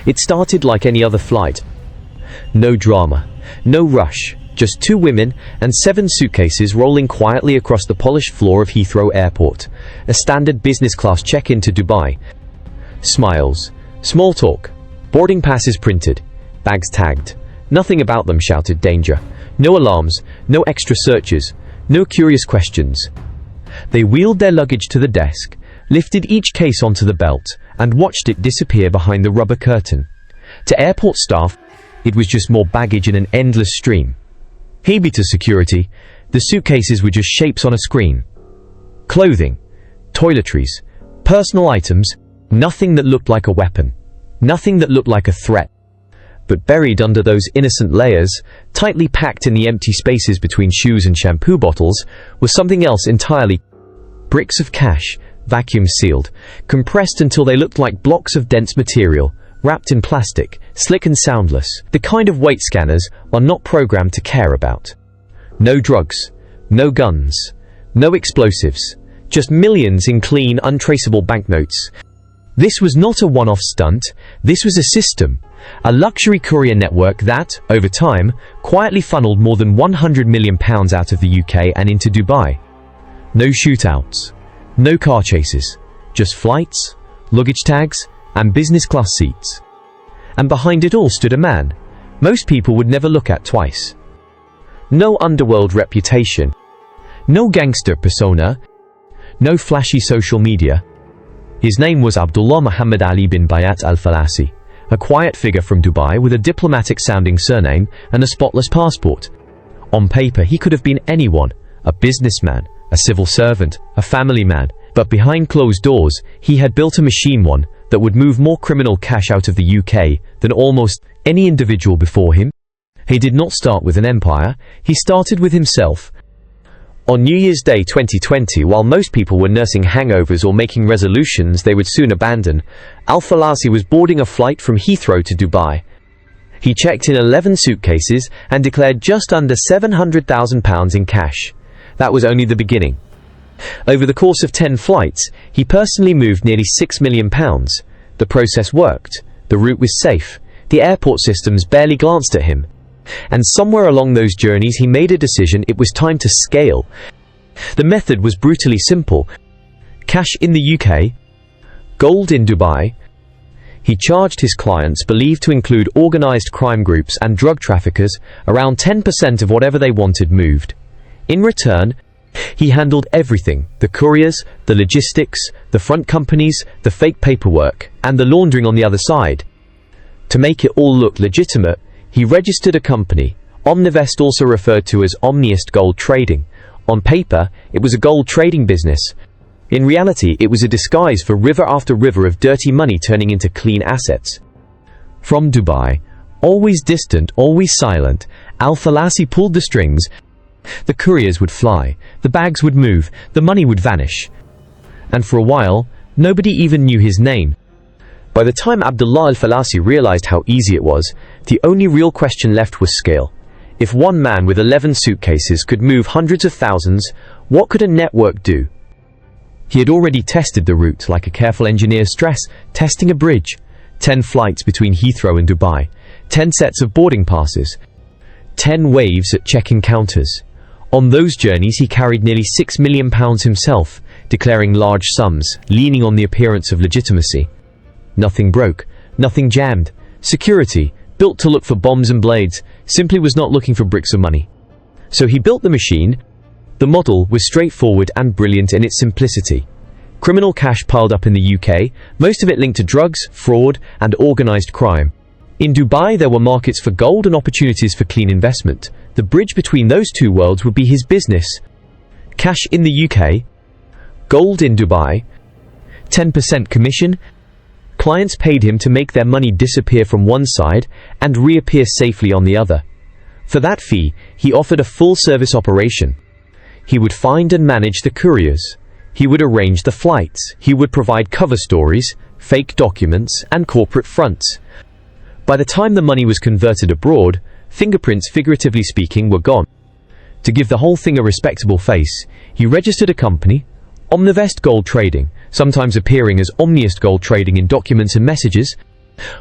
It started like any other flight. No drama, no rush, just 2 women and 7 suitcases rolling quietly across the polished floor of Heathrow Airport, a standard business class check-in to Dubai. Smiles, small talk, boarding passes printed, bags tagged. Nothing about them shouted danger. No alarms, no extra searches, no curious questions. They wheeled their luggage to the desk, lifted each case onto the belt, and watched it disappear behind the rubber curtain. To airport staff, it was just more baggage in an endless stream. Maybe to security, the suitcases were just shapes on a screen. Clothing, toiletries, personal items, nothing that looked like a weapon, nothing that looked like a threat. But buried under those innocent layers, tightly packed in the empty spaces between shoes and shampoo bottles, was something else entirely. Bricks of cash, vacuum-sealed, compressed until they looked like blocks of dense material, wrapped in plastic, slick and soundless, the kind of weight scanners are not programmed to care about. No drugs, no guns, no explosives, just millions in clean, untraceable banknotes. This was not a one-off stunt, this was a system, a luxury courier network that, over time, quietly funneled more than £100 million out of the UK and into Dubai. No shootouts, no car chases, just flights, luggage tags, and business class seats. And behind it all stood a man most people would never look at twice. No underworld reputation, no gangster persona, no flashy social media. His name was Abdullah Muhammad Ali bin Bayat Alfalasi, a quiet figure from Dubai with a diplomatic-sounding surname and a spotless passport. On paper, he could have been anyone, a businessman, a civil servant, a family man, but behind closed doors, he had built a machine that would move more criminal cash out of the UK than almost any individual before him. He did not start with an empire, he started with himself. On New Year's Day 2020, while most people were nursing hangovers or making resolutions they would soon abandon, Alfalasi was boarding a flight from Heathrow to Dubai. He checked in 11 suitcases and declared just under £700,000 in cash. That was only the beginning. Over the course of 10 flights, he personally moved nearly £6 million. The process worked, the route was safe, the airport systems barely glanced at him. And somewhere along those journeys he made a decision: it was time to scale. The method was brutally simple. Cash in the UK, gold in Dubai. He charged his clients, believed to include organised crime groups and drug traffickers, around 10% of whatever they wanted moved. In return, he handled everything: the couriers, the logistics, the front companies, the fake paperwork, and the laundering on the other side. To make it all look legitimate, he registered a company, Omnivest, also referred to as Omniest Gold Trading. On paper, it was a gold trading business. In reality, it was a disguise for river after river of dirty money turning into clean assets. From Dubai, always distant, always silent, Alfalasi pulled the strings. The couriers would fly, the bags would move, the money would vanish. And for a while, nobody even knew his name. By the time Abdullah Alfalasi realized how easy it was, the only real question left was scale. If one man with 11 suitcases could move hundreds of thousands, what could a network do? He had already tested the route like a careful engineer's stress, testing a bridge. 10 flights between Heathrow and Dubai, 10 sets of boarding passes, 10 waves at check-in counters. On those journeys he carried nearly £6 million himself, declaring large sums, leaning on the appearance of legitimacy. Nothing broke, nothing jammed. Security, built to look for bombs and blades, simply was not looking for bricks of money. So he built the machine. The model was straightforward and brilliant in its simplicity. Criminal cash piled up in the UK, most of it linked to drugs, fraud, and organised crime. In Dubai there were markets for gold and opportunities for clean investment. The bridge between those two worlds would be his business. Cash in the UK, gold in Dubai, 10% commission. Clients paid him to make their money disappear from one side and reappear safely on the other. For that fee, he offered a full-service operation. He would find and manage the couriers. He would arrange the flights. He would provide cover stories, fake documents, and corporate fronts. By the time the money was converted abroad, fingerprints, figuratively speaking, were gone. To give the whole thing a respectable face, he registered a company, Omnivest Gold Trading, sometimes appearing as Omniest Gold Trading in documents and messages.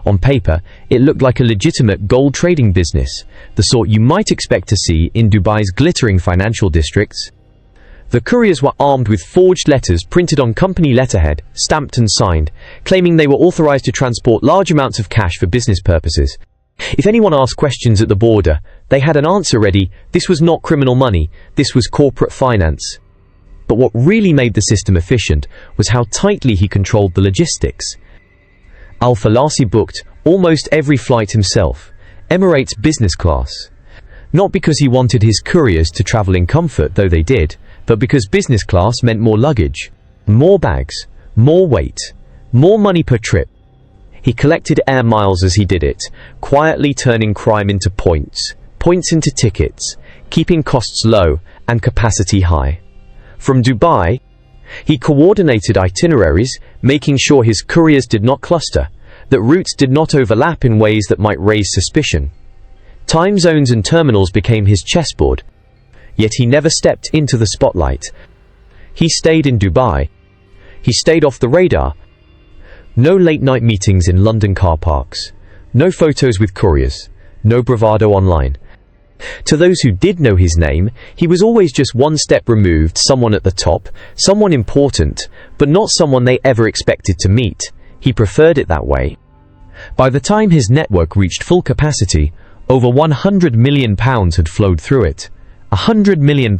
On paper, it looked like a legitimate gold trading business, the sort you might expect to see in Dubai's glittering financial districts. The couriers were armed with forged letters printed on company letterhead, stamped and signed, claiming they were authorized to transport large amounts of cash for business purposes. If anyone asked questions at the border, they had an answer ready. This was not criminal money, this was corporate finance. But what really made the system efficient was how tightly he controlled the logistics. Alfalasi booked almost every flight himself, Emirates business class. Not because he wanted his couriers to travel in comfort, though they did, but because business class meant more luggage, more bags, more weight, more money per trip. He collected air miles as he did it, quietly turning crime into points, points into tickets, keeping costs low and capacity high. From Dubai, he coordinated itineraries, making sure his couriers did not cluster, that routes did not overlap in ways that might raise suspicion. Time zones and terminals became his chessboard, yet he never stepped into the spotlight. He stayed in Dubai. He stayed off the radar. No late-night meetings in London car parks. No photos with couriers. No bravado online. To those who did know his name, he was always just one step removed, someone at the top, someone important, but not someone they ever expected to meet. He preferred it that way. By the time his network reached full capacity, over £100 million had flowed through it. £100 million,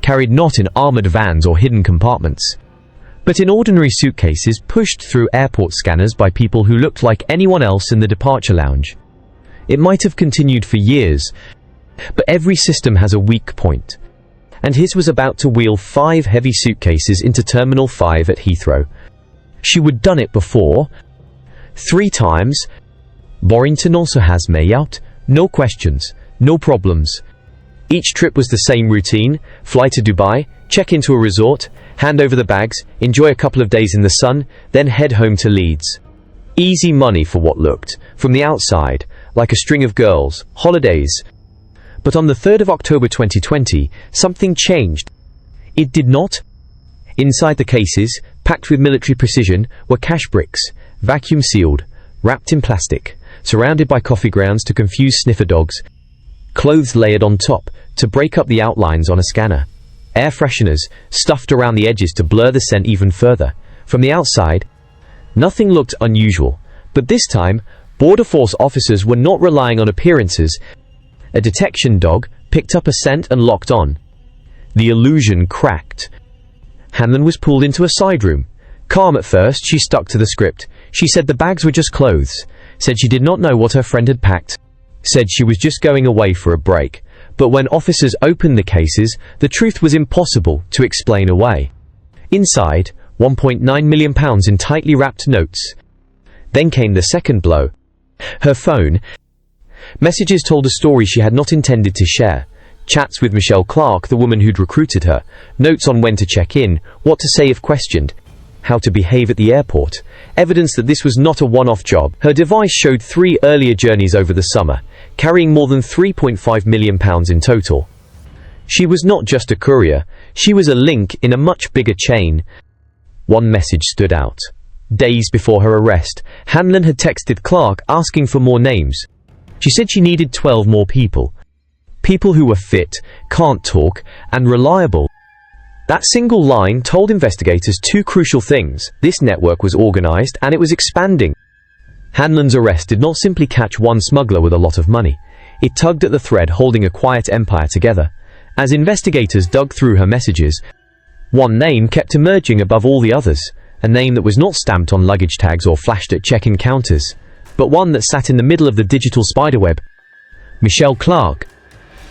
carried not in armoured vans or hidden compartments, but in ordinary suitcases pushed through airport scanners by people who looked like anyone else in the departure lounge. It might have continued for years, but every system has a weak point, and his was about to wheel 5 heavy suitcases into Terminal 5 at Heathrow. She would done it before, 3 times. Borrington also has Mayout, no questions, no problems. Each trip was the same routine: fly to Dubai, check into a resort, hand over the bags, enjoy a couple of days in the sun, then head home to Leeds. Easy money for what looked, from the outside, like a string of girls, holidays. But on the 3rd of October 2020, something changed. It did not. Inside the cases, packed with military precision, were cash bricks, vacuum sealed, wrapped in plastic, surrounded by coffee grounds to confuse sniffer dogs, clothes layered on top to break up the outlines on a scanner, air fresheners stuffed around the edges to blur the scent even further. From the outside, nothing looked unusual, but this time, Border Force officers were not relying on appearances. A detection dog picked up a scent and locked on. The illusion cracked. Hanlon was pulled into a side room. Calm at first, she stuck to the script. She said the bags were just clothes, said she did not know what her friend had packed, said she was just going away for a break. But when officers opened the cases, the truth was impossible to explain away. Inside, £1.9 million in tightly wrapped notes. Then came the second blow. Her phone. Messages told a story she had not intended to share. Chats with Michelle Clark, the woman who'd recruited her. Notes on when to check in, what to say if questioned, how to behave at the airport. Evidence that this was not a one-off job. Her device showed 3 earlier journeys over the summer, carrying more than £3.5 million in total. She was not just a courier, she was a link in a much bigger chain. One message stood out. Days before her arrest, Hanlon had texted Clark asking for more names. She said she needed 12 more people. People who were fit, can't talk, and reliable. That single line told investigators 2 crucial things. This network was organized and it was expanding. Hanlon's arrest did not simply catch one smuggler with a lot of money. It tugged at the thread holding a quiet empire together. As investigators dug through her messages, one name kept emerging above all the others. A name that was not stamped on luggage tags or flashed at check-in counters, but one that sat in the middle of the digital spiderweb. Michelle Clark.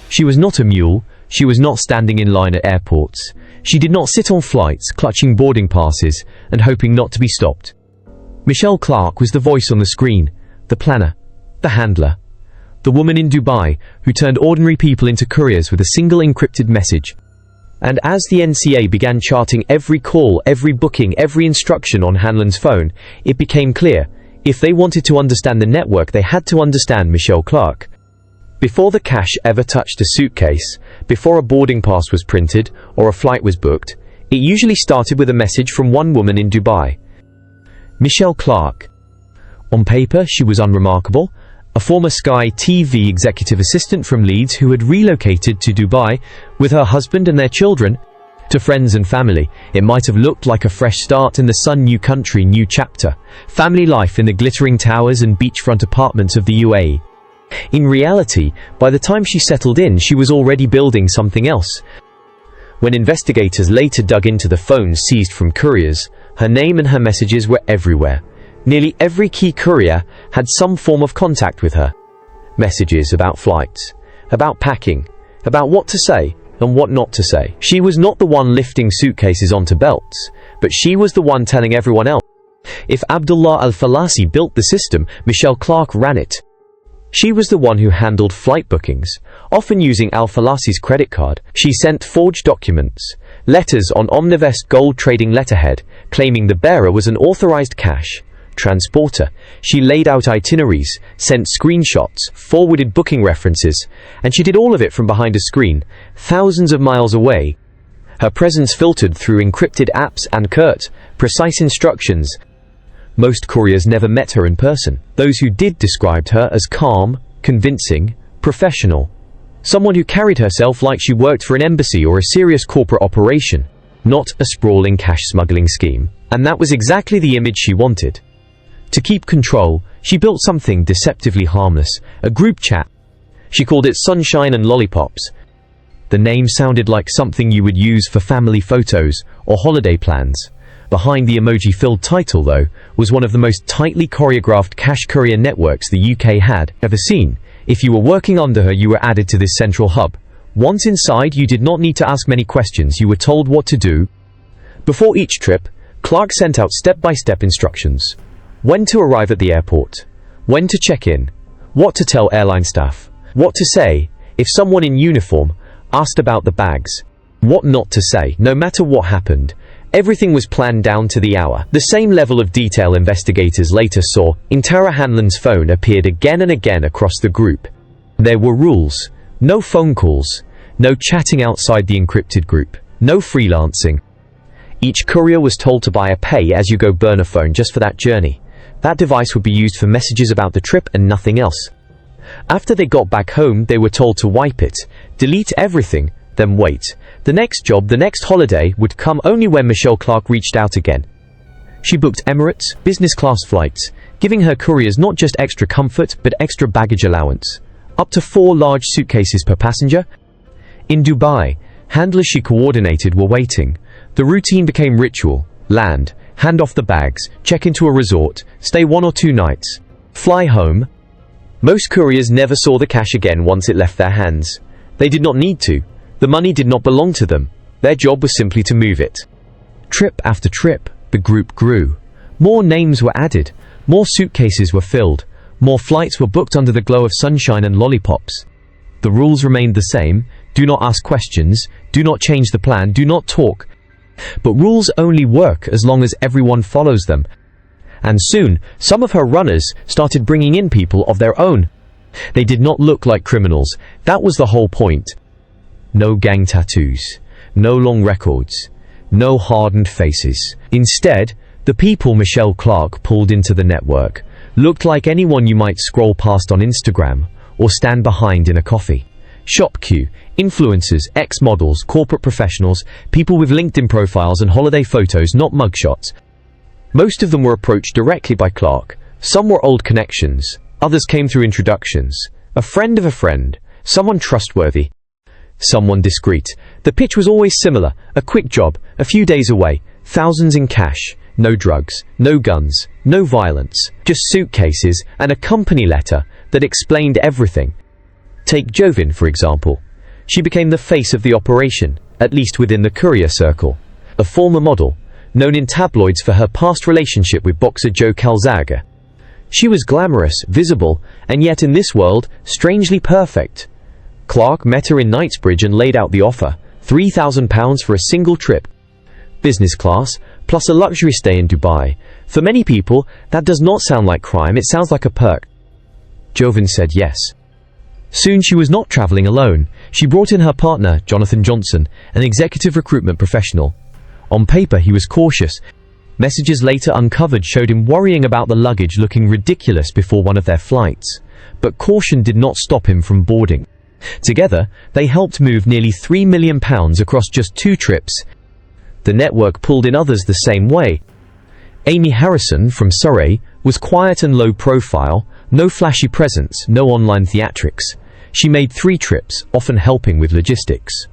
She was not a mule. She was not standing in line at airports. She did not sit on flights, clutching boarding passes and hoping not to be stopped. Michelle Clark was the voice on the screen, the planner, the handler, the woman in Dubai who turned ordinary people into couriers with a single encrypted message. And as the NCA began charting every call, every booking, every instruction on Hanlon's phone, it became clear, if they wanted to understand the network, they had to understand Michelle Clark. Before the cash ever touched a suitcase, before a boarding pass was printed or a flight was booked, it usually started with a message from one woman in Dubai. Michelle Clark. On paper, she was unremarkable, a former Sky TV executive assistant from Leeds who had relocated to Dubai with her husband and their children. To friends and family, it might have looked like a fresh start in the sun, new country, new chapter, family life in the glittering towers and beachfront apartments of the UAE. In reality, by the time she settled in, she was already building something else. When investigators later dug into the phones seized from couriers, her name and her messages were everywhere. Nearly every key courier had some form of contact with her. Messages about flights, about packing, about what to say and what not to say. She was not the one lifting suitcases onto belts, but she was the one telling everyone else. If Abdullah Alfalasi built the system, Michelle Clark ran it. She was the one who handled flight bookings, often using Alfalasi's credit card. She sent forged documents, letters on Omnivest gold trading letterhead, claiming the bearer was an authorized cash transporter. She laid out itineraries, sent screenshots, forwarded booking references, and she did all of it from behind a screen, thousands of miles away. Her presence filtered through encrypted apps and curt, precise instructions. Most couriers never met her in person. Those who did described her as calm, convincing, professional. Someone who carried herself like she worked for an embassy or a serious corporate operation, not a sprawling cash smuggling scheme. And that was exactly the image she wanted. To keep control, she built something deceptively harmless, a group chat. She called it Sunshine and Lollipops. The name sounded like something you would use for family photos or holiday plans. Behind the emoji-filled title, though, was one of the most tightly choreographed cash courier networks the UK had ever seen. If you were working under her, you were added to this central hub. Once inside, you did not need to ask many questions. You were told what to do. Before each trip, Clark sent out step-by-step instructions. When to arrive at the airport, when to check in, what to tell airline staff, what to say if someone in uniform asked about the bags, what not to say. No matter what happened, everything was planned down to the hour. The same level of detail investigators later saw in Tara Hanlon's phone appeared again and again across the group. There were rules: no phone calls, no chatting outside the encrypted group, no freelancing. Each courier was told to buy a pay-as-you-go burner phone just for that journey. That device would be used for messages about the trip and nothing else. After they got back home, they were told to wipe it, delete everything, then wait. The next job, the next holiday, would come only when Michelle Clark reached out again. She booked Emirates business class flights, giving her couriers not just extra comfort, but extra baggage allowance. Up to 4 large suitcases per passenger. In Dubai, handlers she coordinated were waiting. The routine became ritual. Land, hand off the bags, check into a resort, stay 1 or 2 nights, fly home. Most couriers never saw the cash again once it left their hands. They did not need to. The money did not belong to them. Their job was simply to move it. Trip after trip, the group grew. More names were added, more suitcases were filled, more flights were booked under the glow of sunshine and lollipops. The rules remained the same: do not ask questions, do not change the plan, do not talk. But rules only work as long as everyone follows them. And soon, some of her runners started bringing in people of their own. They did not look like criminals. That was the whole point. No gang tattoos, no long records, no hardened faces. Instead, the people Michelle Clark pulled into the network looked like anyone you might scroll past on Instagram or stand behind in a coffee shop queue. Influencers, ex-models, corporate professionals, people with LinkedIn profiles and holiday photos, not mugshots. Most of them were approached directly by Clark. Some were old connections, others came through introductions. A friend of a friend, someone trustworthy, someone discreet. The pitch was always similar: a quick job, a few days away, thousands in cash, no drugs, no guns, no violence, just suitcases and a company letter that explained everything. Take Jovin, for example. She became the face of the operation, at least within the courier circle. A former model, known in tabloids for her past relationship with boxer Joe Calzaghe. She was glamorous, visible, and yet in this world, strangely perfect. Clark met her in Knightsbridge and laid out the offer: £3,000 for a single trip. Business class, plus a luxury stay in Dubai. For many people, that does not sound like crime, it sounds like a perk. Jovin said yes. Soon she was not traveling alone. She brought in her partner, Jonathan Johnson, an executive recruitment professional. On paper, he was cautious. Messages later uncovered showed him worrying about the luggage looking ridiculous before one of their flights. But caution did not stop him from boarding. Together, they helped move nearly £3 million across just 2 trips. The network pulled in others the same way. Amy Harrison from Surrey was quiet and low profile, no flashy presence, no online theatrics. She made 3 trips, often helping with logistics.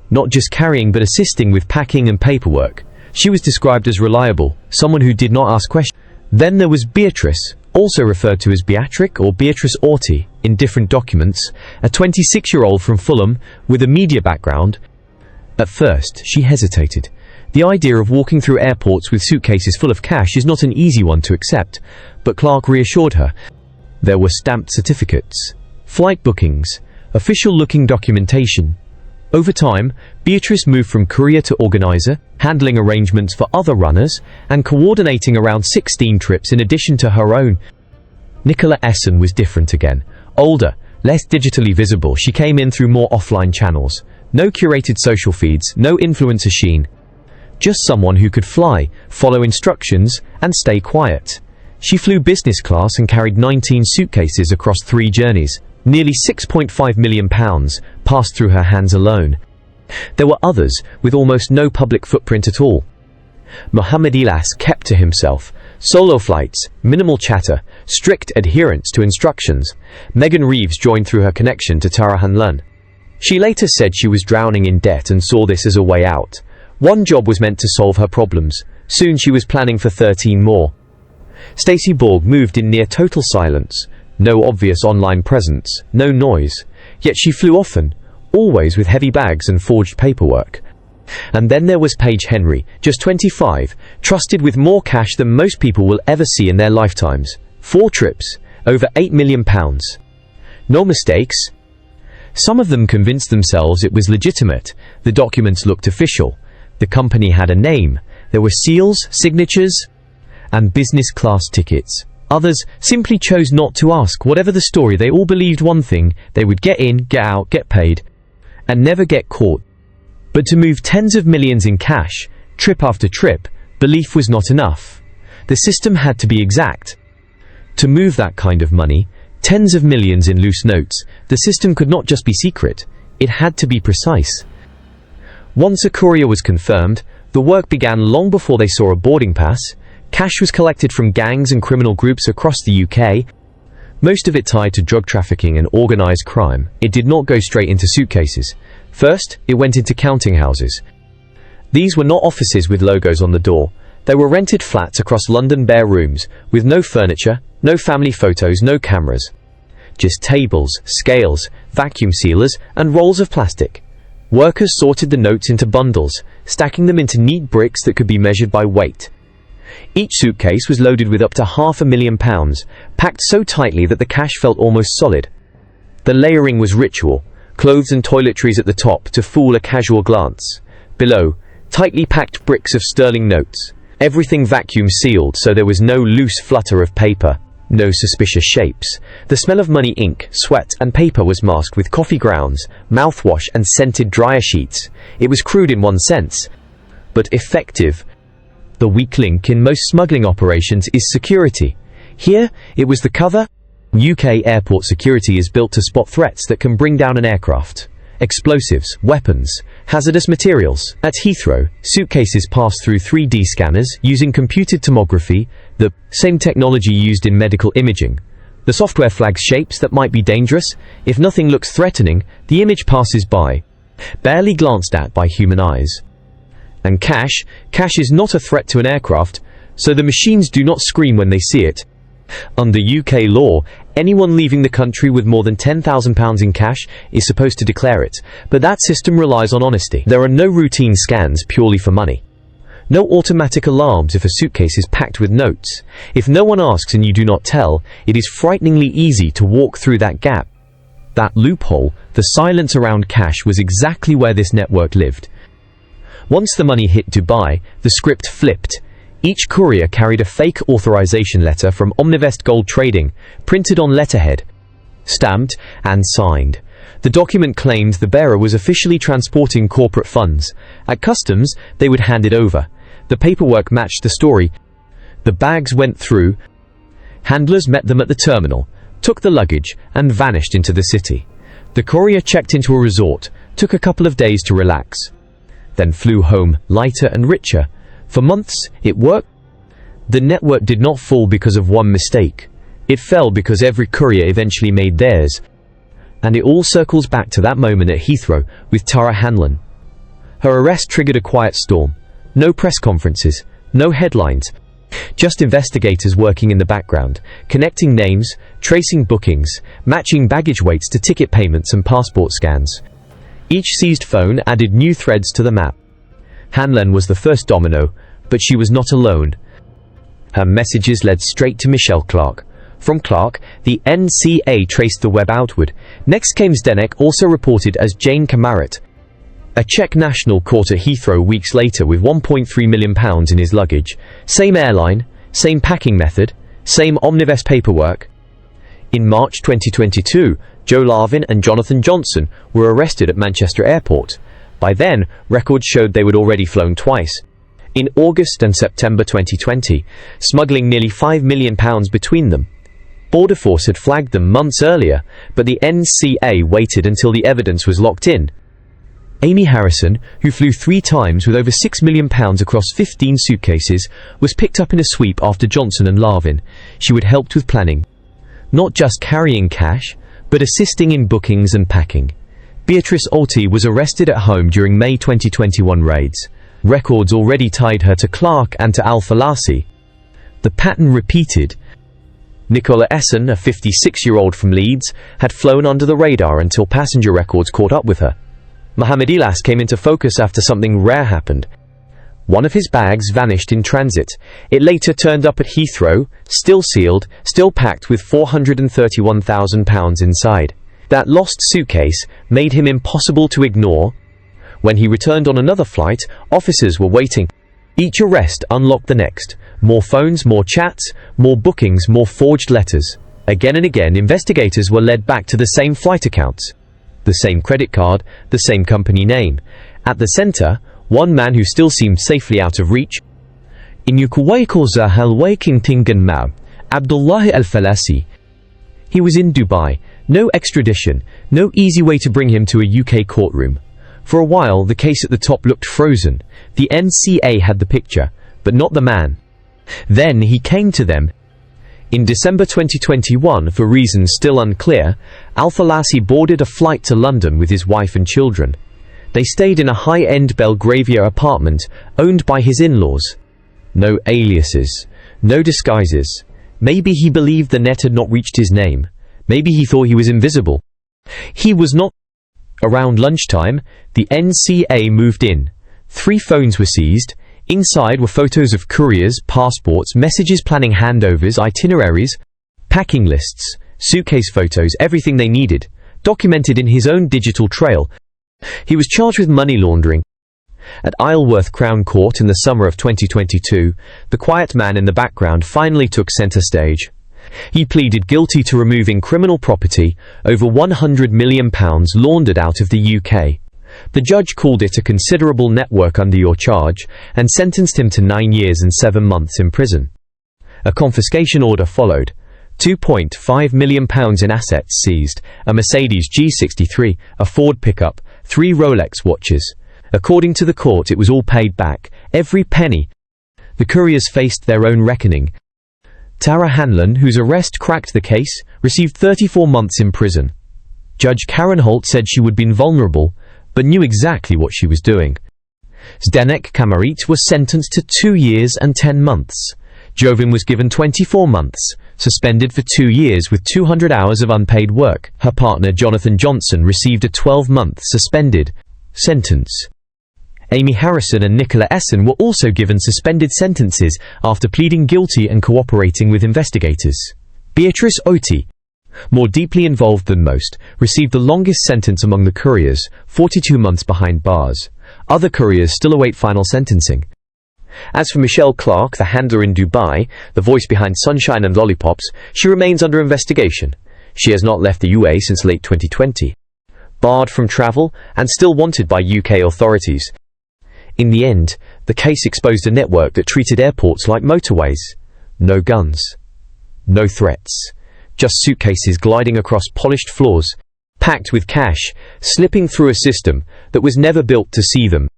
Not just carrying but assisting with packing and paperwork. She was described as reliable, someone who did not ask questions. Then there was Beatrice, also referred to as Beatric or Beatrice Orty in different documents, a 26-year-old from Fulham with a media background. At first, she hesitated. The idea of walking through airports with suitcases full of cash is not an easy one to accept, but Clark reassured her. There were stamped certificates, flight bookings, official-looking documentation. Over time, Beatrice moved from courier to organizer, handling arrangements for other runners, and coordinating around 16 trips in addition to her own. Nicola Essen was different again. Older, less digitally visible, she came in through more offline channels. No curated social feeds, no influencer sheen. Just someone who could fly, follow instructions, and stay quiet. She flew business class and carried 19 suitcases across 3 journeys. Nearly £6.5 million passed through her hands alone. There were others with almost no public footprint at all. Mohammed Ilas kept to himself. Solo flights, minimal chatter, strict adherence to instructions. Megan Reeves joined through her connection to Tarahan Lun. She later said she was drowning in debt and saw this as a way out. One job was meant to solve her problems. Soon she was planning for 13 more. Stacey Borg moved in near total silence. No obvious online presence, no noise. Yet she flew often, always with heavy bags and forged paperwork. And then there was Paige Henry, just 25, trusted with more cash than most people will ever see in their lifetimes. 4 trips, over £8 million. No mistakes. Some of them convinced themselves it was legitimate. The documents looked official. The company had a name. There were seals, signatures, and business class tickets. Others simply chose not to ask. Whatever the story, they all believed one thing: they would get in, get out, get paid, and never get caught. But to move tens of millions in cash, trip after trip, belief was not enough. The system had to be exact. To move that kind of money, tens of millions in loose notes, the system could not just be secret, it had to be precise. Once a courier was confirmed, the work began long before they saw a boarding pass. Cash was collected from gangs and criminal groups across the UK, most of it tied to drug trafficking and organised crime. It did not go straight into suitcases. First, it went into counting houses. These were not offices with logos on the door. They were rented flats across London, bare rooms, with no furniture, no family photos, no cameras. Just tables, scales, vacuum sealers, and rolls of plastic. Workers sorted the notes into bundles, stacking them into neat bricks that could be measured by weight. Each suitcase was loaded with up to £500,000, packed so tightly that the cash felt almost solid. The layering was ritual, clothes and toiletries at the top to fool a casual glance. Below, tightly packed bricks of sterling notes. Everything vacuum sealed so there was no loose flutter of paper, no suspicious shapes. The smell of money, ink, sweat and paper was masked with coffee grounds, mouthwash and scented dryer sheets. It was crude in one sense, but effective. The weak link in most smuggling operations is security. Here, it was the cover. UK airport security is built to spot threats that can bring down an aircraft. Explosives, weapons, hazardous materials. At Heathrow, suitcases pass through 3D scanners using computed tomography, the same technology used in medical imaging. The software flags shapes that might be dangerous. If nothing looks threatening, the image passes by, barely glanced at by human eyes. And cash is not a threat to an aircraft, so the machines do not scream when they see it. Under UK law, anyone leaving the country with more than £10,000 in cash is supposed to declare it, but that system relies on honesty. There are no routine scans purely for money. No automatic alarms if a suitcase is packed with notes. If no one asks and you do not tell, it is frighteningly easy to walk through that gap. That loophole, the silence around cash, was exactly where this network lived. Once the money hit Dubai, the script flipped. Each courier carried a fake authorization letter from Omnivest Gold Trading, printed on letterhead, stamped and signed. The document claimed the bearer was officially transporting corporate funds. At customs, they would hand it over. The paperwork matched the story. The bags went through. Handlers met them at the terminal, took the luggage, and vanished into the city. The courier checked into a resort, took a couple of days to relax, then flew home, lighter and richer. For months, it worked. The network did not fall because of one mistake. It fell because every courier eventually made theirs. And it all circles back to that moment at Heathrow with Tara Hanlon. Her arrest triggered a quiet storm. No press conferences, no headlines. Just investigators working in the background, connecting names, tracing bookings, matching baggage weights to ticket payments and passport scans. Each seized phone added new threads to the map. Hanlon was the first domino, but she was not alone. Her messages led straight to Michelle Clark. From Clark, the NCA traced the web outward. Next came Zdenek, also reported as Jane Kamarit, a Czech national caught at Heathrow weeks later with £1.3 million in his luggage. Same airline, same packing method, same omnibus paperwork. In March 2022, Joe Larvin and Jonathan Johnson were arrested at Manchester Airport. By then, records showed they had already flown twice. In August and September 2020, smuggling nearly £5 million between them. Border Force had flagged them months earlier, but the NCA waited until the evidence was locked in. Amy Harrison, who flew 3 times with over £6 million across 15 suitcases, was picked up in a sweep after Johnson and Larvin. She would helped with planning, not just carrying cash, but assisting in bookings and packing. Beatrice Olti was arrested at home during May 2021 raids. Records already tied her to Clark and to Alfalasi. The pattern repeated. Nicola Essen, a 56-year-old from Leeds, had flown under the radar until passenger records caught up with her. Mohamed Ilas came into focus after something rare happened. One of his bags vanished in transit. It later turned up at Heathrow, still sealed, still packed with £431,000 inside. That lost suitcase made him impossible to ignore. When he returned on another flight, officers were waiting. Each arrest unlocked the next. More phones, more chats, more bookings, more forged letters. Again and again, investigators were led back to the same flight accounts. The same credit card, the same company name. At the center, one man who still seemed safely out of reach. Inyukuwaikoza halwaking tingan mab, Abdullah Alfalasi. He was in Dubai. No extradition, no easy way to bring him to a UK courtroom. For a while, the case at the top looked frozen. The NCA had the picture, but not the man. Then he came to them. In December 2021, for reasons still unclear, Alfalasi boarded a flight to London with his wife and children. They stayed in a high-end Belgravia apartment owned by his in-laws. No aliases, no disguises. Maybe he believed the net had not reached his name. Maybe he thought he was invisible. He was not. Around lunchtime, the NCA moved in. 3 phones were seized. Inside were photos of couriers, passports, messages planning handovers, itineraries, packing lists, suitcase photos, everything they needed, documented in his own digital trail. He was charged with money laundering. At Isleworth Crown Court in the summer of 2022, the quiet man in the background finally took center stage. He pleaded guilty to removing criminal property, over £100 million laundered out of the UK. The judge called it a considerable network under your charge and sentenced him to 9 years and 7 months in prison. A confiscation order followed. £2.5 million in assets seized, a Mercedes G63, a Ford pickup, 3 Rolex watches. According to the court, it was all paid back, every penny. The couriers faced their own reckoning. Tara Hanlon, whose arrest cracked the case, received 34 months in prison. Judge Karen Holt said she would be vulnerable, but knew exactly what she was doing. Zdenek Kamarit was sentenced to 2 years and 10 months. Jovin was given 24 months, suspended for 2 years with 200 hours of unpaid work. Her partner Jonathan Johnson received a 12-month suspended sentence. Amy Harrison and Nicola Essen were also given suspended sentences after pleading guilty and cooperating with investigators. Beatrice Oti, more deeply involved than most, received the longest sentence among the couriers, 42 months behind bars. Other couriers still await final sentencing. As for Michelle Clark, the handler in Dubai, the voice behind Sunshine and Lollipops, she remains under investigation. She has not left the UAE since late 2020. Barred from travel and still wanted by UK authorities. In the end, the case exposed a network that treated airports like motorways. No guns. No threats. Just suitcases gliding across polished floors, packed with cash, slipping through a system that was never built to see them.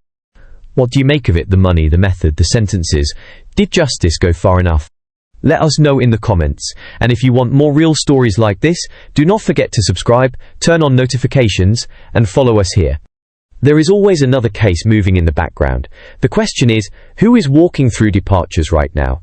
What do you make of it? The money, the method, the sentences. Did justice go far enough? Let us know in the comments. And if you want more real stories like this, do not forget to subscribe, turn on notifications, and follow us here. There is always another case moving in the background. The question is, who is walking through departures right now?